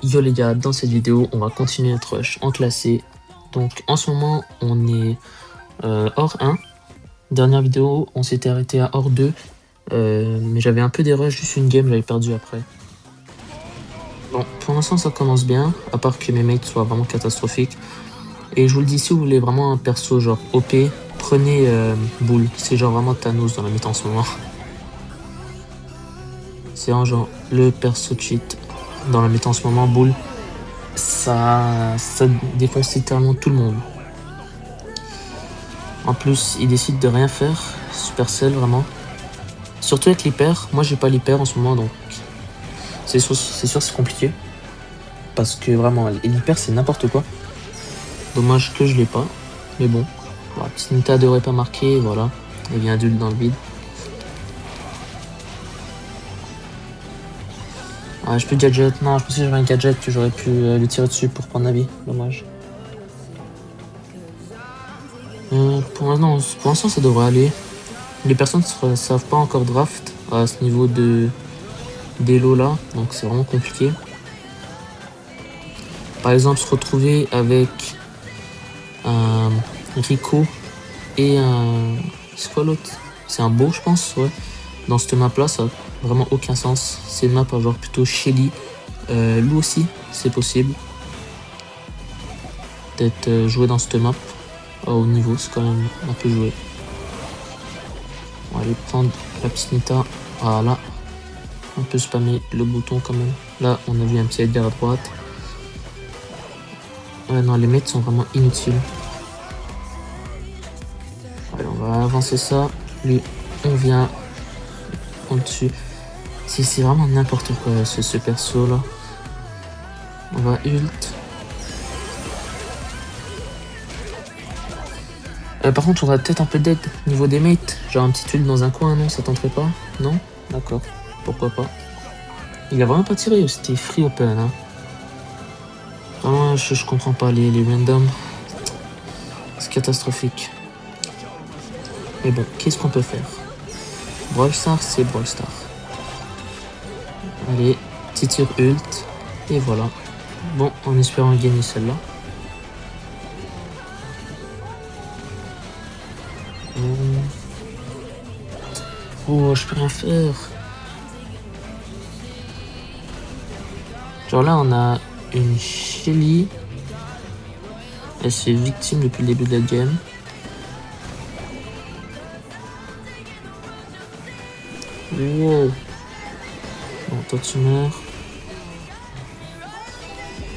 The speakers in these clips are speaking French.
Yo les gars, dans cette vidéo, on va continuer notre rush en classé. Donc en ce moment, on est hors 1. Dernière vidéo, on s'était arrêté à hors 2. Mais j'avais un peu des rushs, juste une game, j'avais perdu après. Bon, pour l'instant ça commence bien, à part que mes mates soient vraiment catastrophiques. Et je vous le dis, si vous voulez vraiment un perso genre OP, prenez Bull. C'est genre vraiment Thanos dans la méta en ce moment. C'est un genre le perso cheat dans la méta en ce moment, Bull. Ça défonce littéralement tout le monde. En plus, il décide de rien faire. Supercell, vraiment. Surtout avec l'hyper. Moi, j'ai pas l'hyper en ce moment, donc c'est sûr c'est compliqué. Parce que vraiment, l'hyper, c'est n'importe quoi. Dommage que je l'ai pas. Mais bon. Voilà, petite Nita devrait pas marquer, voilà. Il vient adulte dans le vide. Ah, j'ai plus de gadget. Non, je pensais que j'avais un gadget que j'aurais pu lui tirer dessus pour prendre la vie. Dommage. Pour l'instant, ça devrait aller. Les personnes ne savent pas encore draft à ce niveau d'Elo là, donc c'est vraiment compliqué. Par exemple, se retrouver avec un Rico et un... C'est quoi l'autre? C'est un beau, je pense, ouais. Dans cette map là, ça n'a vraiment aucun sens. C'est une map à genre plutôt Shelly. Lou aussi, c'est possible. Peut-être jouer dans cette map à haut niveau, c'est quand même un peu joué. On va aller prendre la petite Nita. Voilà. On peut spammer le bouton quand même. Là, on a vu un petit Edgar à droite. Ouais, non, les mates sont vraiment inutiles. Allez, on va avancer ça. Lui, on vient en dessus. C'est vraiment n'importe quoi ce perso là. On va ult. Par contre, on va peut-être un peu d'aide niveau des mates. Genre un petit ult dans un coin, non? Ça tenterait pas? Non? D'accord. Pourquoi pas? Il a vraiment pas tiré, c'était free open. Hein. Vraiment, je comprends pas les randoms. C'est catastrophique. Mais bon, qu'est-ce qu'on peut faire? Brawl Stars, c'est Brawl Stars. Allez, petit tir ult. Et voilà. Bon, en espérant gagner celle-là. Oh, je peux rien faire. Genre là, on a une Shelly. Elle se fait victime depuis le début de la game. Wow. Bon, toi tu meurs.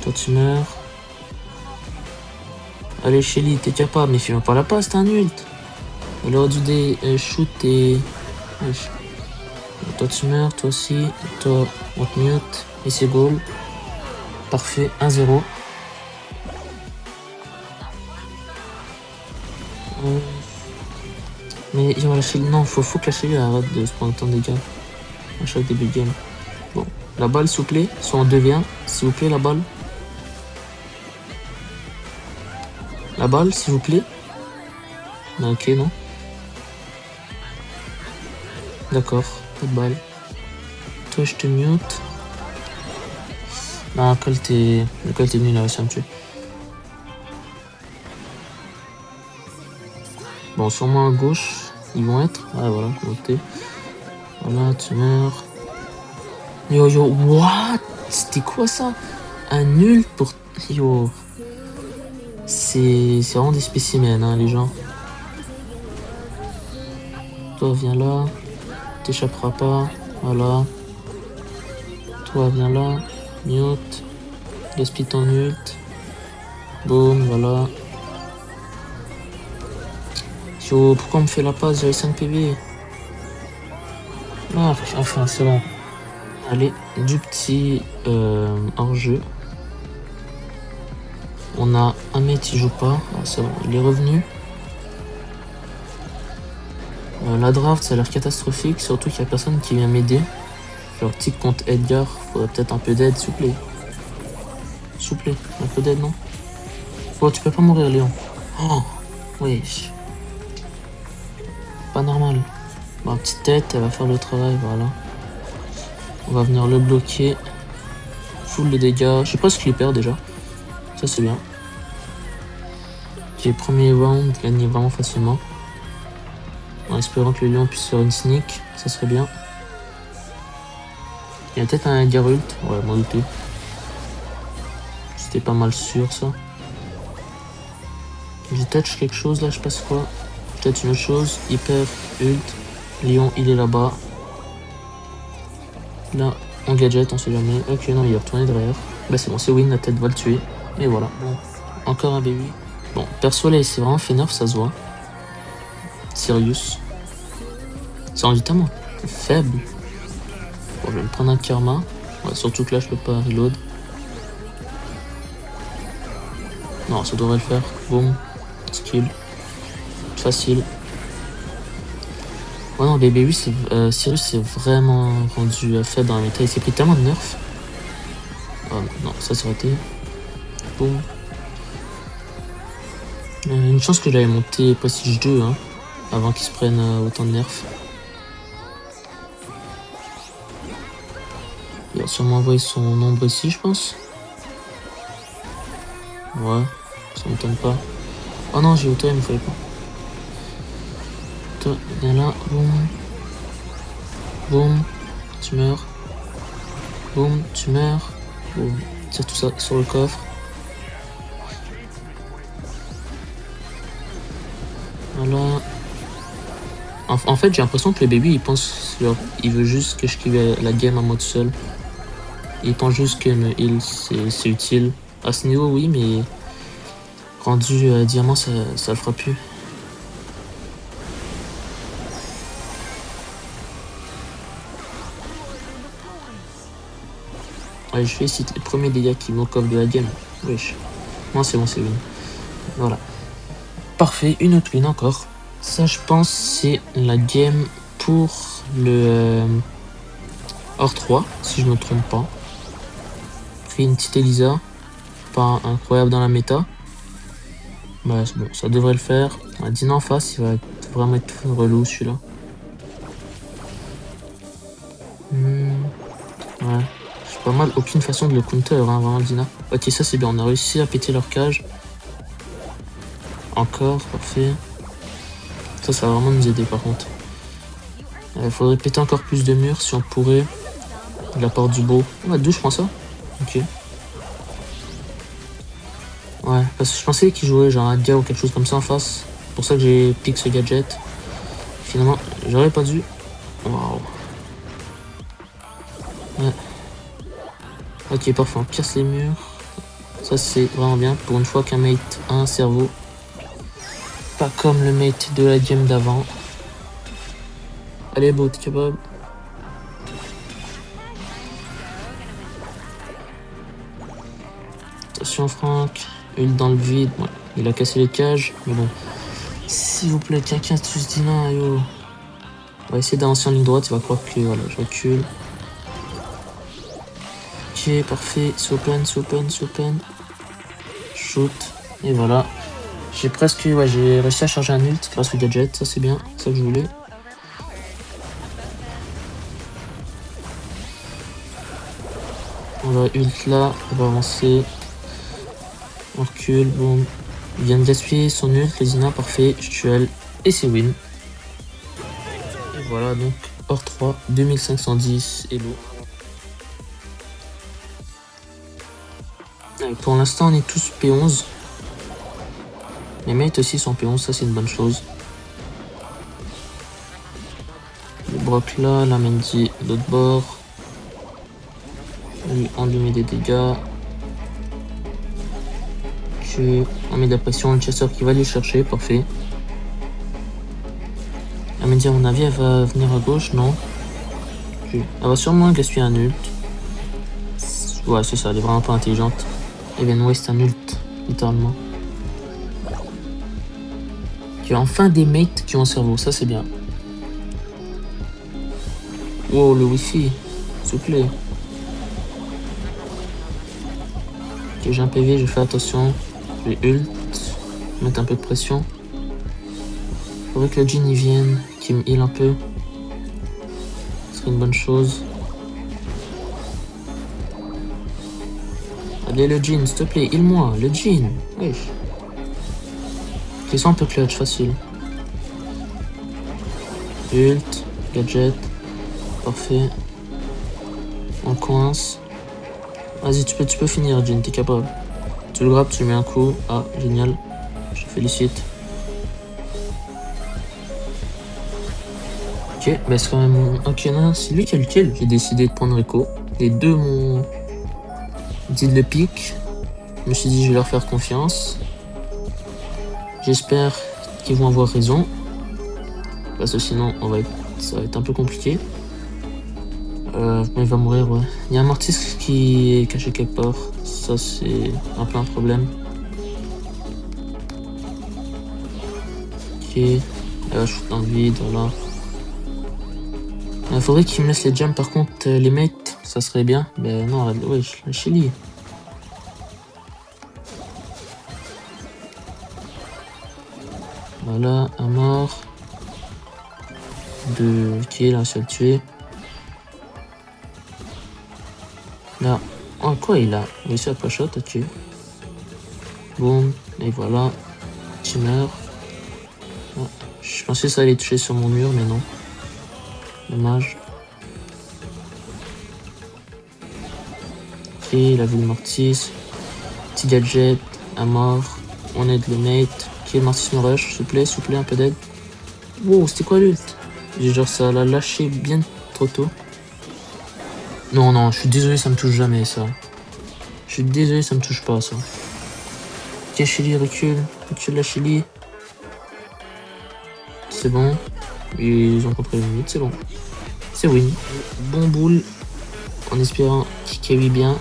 Toi tu meurs. Allez Shelly, t'es capable, mais fais-moi pas la passe, t'es un ult. Elle aurait dû shoot et... Toi tu meurs, toi aussi. Toi, on te mute. Et c'est goal. Parfait, 1-0. Mais il va lâcher... Non, faut que la Shelly arrête de se prendre autant de dégâts à chaque début de game. Bon, la balle s'il vous plaît, soit on devient, s'il vous plaît la balle. La balle s'il vous plaît. Non, ok, non. D'accord, pas de balle. Toi je te mute. Non, Colt est venu là, ça me tue. Bon, sûrement à gauche, ils vont être. Ah voilà, noté. Voilà, tu meurs. Yo, what? C'était quoi ça? Un nul pour... Yo. C'est vraiment des spécimens, hein, les gens. Toi, viens là. T'échapperas pas. Voilà. Toi, viens là. Mute. Gaspille ton ult. Boum, voilà. Yo, pourquoi on me fait la passe? J'avais 5 PV. Ah, enfin, c'est bon. Allez, du petit hors-jeu. On a un mec qui joue pas. Ah, c'est bon, il est revenu. La draft, ça a l'air catastrophique. Surtout qu'il y a personne qui vient m'aider. Genre, tic contre Edgar. Faudrait peut-être un peu d'aide, s'il vous plaît. S'il vous plaît, un peu d'aide, non? Oh, tu peux pas mourir, Léon. Oh, wesh. Pas normal. Bon, petite tête, elle va faire le travail, voilà. On va venir le bloquer. full de dégâts. J'ai presque clipper déjà. Ça c'est bien. Ok, premier round, gagné vraiment facilement. En espérant que le lion puisse faire une sneak, ça serait bien. Il y a peut-être un Garult, ouais, m'en douter. C'était pas mal sûr ça. J'ai touch quelque chose là, je sais pas c'est quoi. Peut-être une autre chose. Hyper, ult. Lion, il est là-bas. Là, on gadget, on sait jamais. Ok, non, il est retourné derrière. Bah c'est bon, c'est win, la tête va le tuer. Et voilà. Bon, encore un baby. Bon, perso là, c'est vraiment fait nerf, ça se voit. Sirius. C'est rendu tellement faible. Bon, je vais me prendre un karma. Ouais, surtout que là, je peux pas reload. Non, ça devrait le faire. Boom. Skill. Facile. Ouais, non, BB8, Sirius c'est vraiment rendu faible dans la méta. Il s'est pris tellement de nerfs. Oh non, ça c'est raté. Boum. Une chance que j'avais monté Prestige 2 hein, avant qu'il se prenne autant de nerfs. Il va sûrement envoyer son nombre ici, je pense. Ouais, ça m'étonne pas. Oh non, j'ai auto, il me fallait pas. Toi, viens là, boum. Boum, tu meurs. Boum, tu meurs. Boum, tire tout ça sur le coffre. Voilà. En fait, j'ai l'impression que le baby, il pense, genre, il veut juste que je kill la game en mode seul. Il pense juste que le heal, c'est utile. À ce niveau, oui, mais rendu diamant, ça le fera plus. Ouais, je fais ici les premiers dégâts qui me coffre de la game. Wesh. Non, c'est bon, c'est win. Voilà. Parfait, une autre win encore. Ça, je pense, c'est la game pour le Or 3, si je me trompe pas. Pris une petite Elisa. Pas incroyable dans la méta. Bah, bon, ça devrait le faire. Un Dina en face, il va vraiment être relou celui-là. Ouais. J'ai pas mal aucune façon de le counter, hein, vraiment Dina. Ok, ça c'est bien, on a réussi à péter leur cage. Encore, parfait. Ça va vraiment nous aider par contre. Il faudrait péter encore plus de murs si on pourrait. De la part du beau. On va 12, je prends ça. Ok. Ouais, parce que je pensais qu'il jouait genre un dia ou quelque chose comme ça en face. C'est pour ça que j'ai piqué ce gadget. Finalement, j'aurais pas dû. Waouh. Ouais. Ok, parfait, on pierce les murs. Ça, c'est vraiment bien. Pour une fois qu'un mate a un cerveau. Pas comme le mate de la game d'avant. Allez, beau, t'es capable. Attention, Franck. Ult dans le vide. Ouais, il a cassé les cages. Mais bon. S'il vous plaît, quelqu'un tous Dina, yo. On va essayer d'avancer en ligne droite. Il va croire que voilà, je recule. Ok, parfait. C'est open, c'est open, c'est open. Shoot. Et voilà. J'ai presque. Ouais, j'ai réussi à charger un ult grâce au gadget. Ça, c'est bien. C'est ça que je voulais. On va ult là. On va avancer. On recule. Boum. Il vient de gaspiller son ult. Les Dina, parfait. Je tue elle. Et c'est win. Et voilà donc. Or 3. 2510. Hello. Pour l'instant, on est tous P11. Les mates aussi sont P11, ça c'est une bonne chose. Le Brock là, la Mendy de l'autre bord. Lui, on lui met des dégâts. Ok, on met de la pression, le chasseur qui va aller chercher, parfait. La Mendy à mon avis, elle va venir à gauche, non? Okay. Elle va sûrement gaspiller un ult. Ouais, c'est ça, elle est vraiment pas intelligente. Elle vient de waste un ult, littéralement. Il y a enfin des mates qui ont un cerveau, ça c'est bien. Oh, le wifi, s'il vous plaît. Ok, j'ai un PV, je fais attention. Je vais ult, mettre un peu de pression. Faudrait que le Jhin y vienne, qu'il me heal un peu. Ce serait une bonne chose. Allez, le jean, s'il te plaît, heal-moi, le jean. Wesh. Ok, ça on peut clutch, facile. Ult, gadget. Parfait. On coince. Vas-y, tu peux finir, Jean, t'es capable. Tu le grappes, tu lui mets un coup. Ah, génial. Je te félicite. Ok, bah c'est quand même... Ok, non, c'est lui qui a le kill. J'ai décidé de prendre Echo. Les deux m'ont dit de le pick. Je me suis dit, je vais leur faire confiance. J'espère qu'ils vont avoir raison. Parce que sinon, ça va être un peu compliqué. Mais il va mourir, ouais. Il y a un Mortis qui est caché quelque part. Ça, c'est un peu un problème. Ok. Je suis dans le vide, voilà. Il faudrait qu'il me laisse les jumps. Par contre, les mates, ça serait bien. Mais non, ouais, la Shelly. Voilà, un mort. Deux kills, un seul tué. Là. Oh, quoi, il a réussi à push out, à tuer. Boum. Et voilà. Tu meurs. Ah, je pensais que ça allait toucher sur mon mur, mais non. Dommage. Ok, il a vu le Mortis. Petit gadget. Un mort. On aide le mate. Ok, le Mortis me rush. S'il vous plaît, un peu d'aide. Wow, c'était quoi l'ult? Genre, ça l'a lâché bien trop tôt. Non, non, je suis désolé, ça me touche jamais, ça. Je suis désolé, ça me touche pas, ça. Ok, Shelly, recule. Recule la Shelly. C'est bon. Ils ont compris la limite, c'est bon. C'est win. Bon boule. En espérant qu'il carry bien.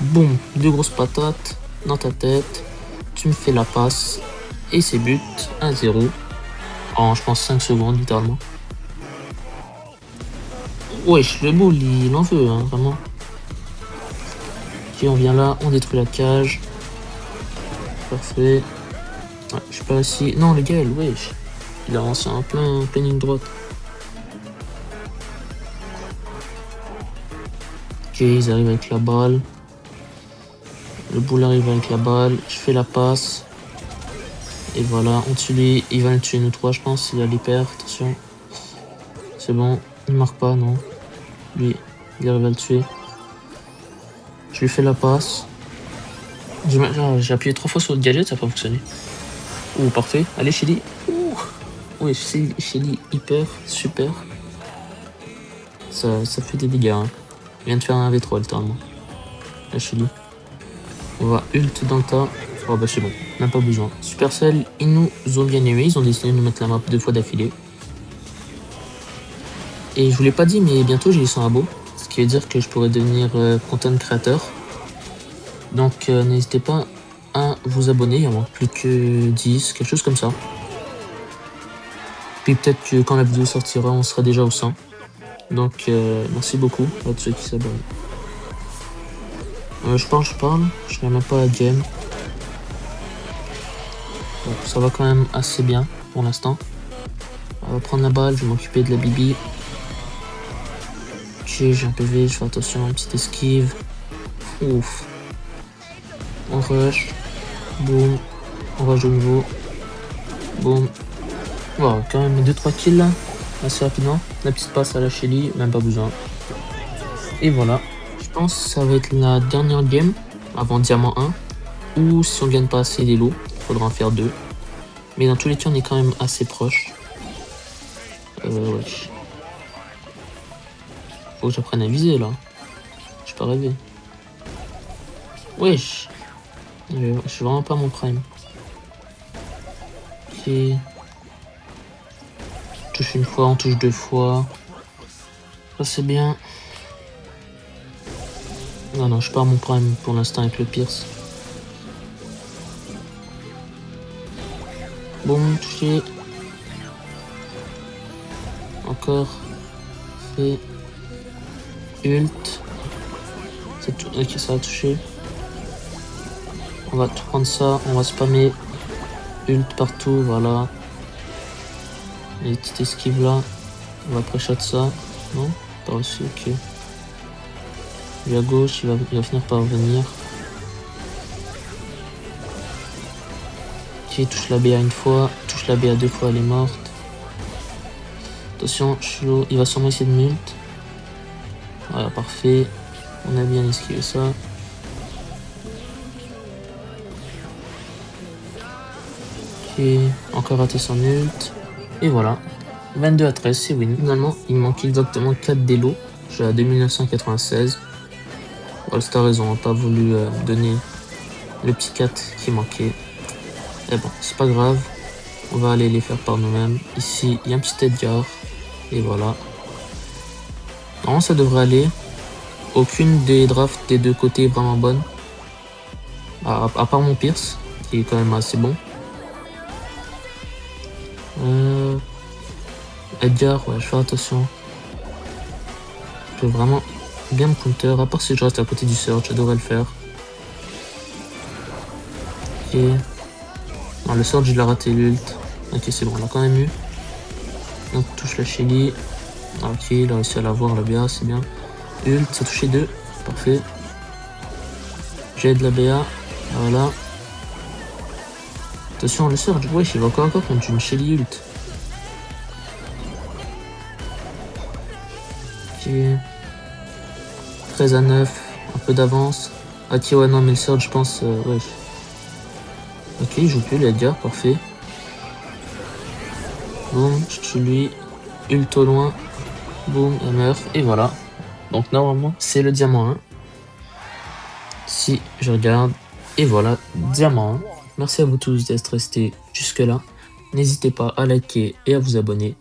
Boum, deux grosses patates dans ta tête. Tu me fais la passe. Et c'est but. 1-0. En, je pense, 5 secondes, littéralement. Wesh, le boule, il en veut, hein, vraiment. Ok, on vient là, on détruit la cage. Parfait. Ouais, je sais pas si... Non, le gars, wesh. Il a lancé un plein ligne droite. Ok, ils arrivent avec la balle. Le boule arrive avec la balle. Je fais la passe. Et voilà, on tue lui. Il va le tuer nous trois, je pense. Il a l'hyper, attention. C'est bon. Il marque pas, non. Lui, il arrive à le tuer. Je lui fais la passe. J'ai appuyé 3 fois sur le gadget, ça n'a pas fonctionné. Oh, parfait. Allez, Shelly. Oui, Shelly hyper, super. Ça fait des dégâts. Hein. Il vient de faire un V3 littéralement. La Shelly. On va ult dans le tas. Oh bah c'est bon, même pas besoin. Supercell, ils nous ont bien aimé. Ils ont décidé de nous mettre la map 2 fois d'affilée. Et je vous l'ai pas dit, mais bientôt j'ai 100 abos. Ce qui veut dire que je pourrais devenir content créateur. Donc n'hésitez pas à vous abonner. Il y en manque plus que 10, quelque chose comme ça. Puis peut-être que quand la vidéo sortira, on sera déjà au 100. Donc merci beaucoup à tous ceux qui s'abonnent. Je parle. Je n'ai même pas la game. Bon, ça va quand même assez bien pour l'instant. On va prendre la balle, je vais m'occuper de la Bibi. Ok, j'ai un PV, je fais attention, une petite esquive. Ouf. On rush. Boum. On rush de nouveau. Boum. Wow, quand même 2-3 kills là. Assez rapidement. La petite passe à la Shelly, même pas besoin. Et voilà. Je pense que ça va être la dernière game avant Diamant 1. Ou si on gagne pas assez les lots, il faudra en faire 2. Mais dans tous les cas, on est quand même assez proche. Wesh. Faut que j'apprenne à viser là. Je suis pas rêvé. Wesh. Je suis vraiment pas mon prime. Ok. On touche une fois, on touche 2 fois. Ça c'est bien. Non, je suis pas à mon prime pour l'instant avec le Pierce. Bon, touché. Encore. Fait. Ult. Ok, ça a touché. On va tout prendre ça. On va spammer. Ult partout, voilà. Les petites esquives là. On va pré-shot ça. Non? Pas reçu, ok. Lui à gauche, il va finir par revenir. Ok, touche la BA une fois, touche la BA deux fois, elle est morte. Attention, Chilo, il va sûrement essayer de mult. Voilà, parfait. On a bien esquivé ça. Ok, encore raté son ult. Et voilà. 22-13, c'est win. Finalement, il me manque exactement 4 délos. J'ai à 2996. All-Star, ils ont pas voulu me donner le petit 4 qui manquait. Et bon, c'est pas grave. On va aller les faire par nous-mêmes. Ici, il y a un petit Edgar. Et voilà. Non, ça devrait aller. Aucune des drafts des deux côtés est vraiment bonne. À part mon Pierce, qui est quand même assez bon. Edgar, ouais, je fais attention. Je peux vraiment bien me counter, à part si je reste à côté du Surge, je devrais le faire. Ok. Non, le Surge, il a raté l'ult. Ok, c'est bon, on l'a quand même eu. Donc, touche la Shelly. Ok, il a réussi à l'avoir, la BA, c'est bien. Ult, ça a touché 2. Parfait. J'aide la BA. Voilà. Attention, le Surge, wesh, il va encore contre une Shelly ult. Ok. 13-9, un peu d'avance. Ok, ouais, non, mais le Surge, je pense, wesh. Ok, il joue plus, l'Edgar, parfait. Boum, je tue lui. Ult au loin. Boum, elle meurt. Et voilà. Donc normalement, c'est le diamant 1. Si je regarde. Et voilà, diamant 1. Merci à vous tous d'être restés jusque-là. N'hésitez pas à liker et à vous abonner.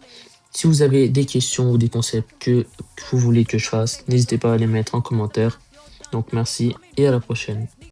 Si vous avez des questions ou des concepts que vous voulez que je fasse, n'hésitez pas à les mettre en commentaire. Donc merci et à la prochaine.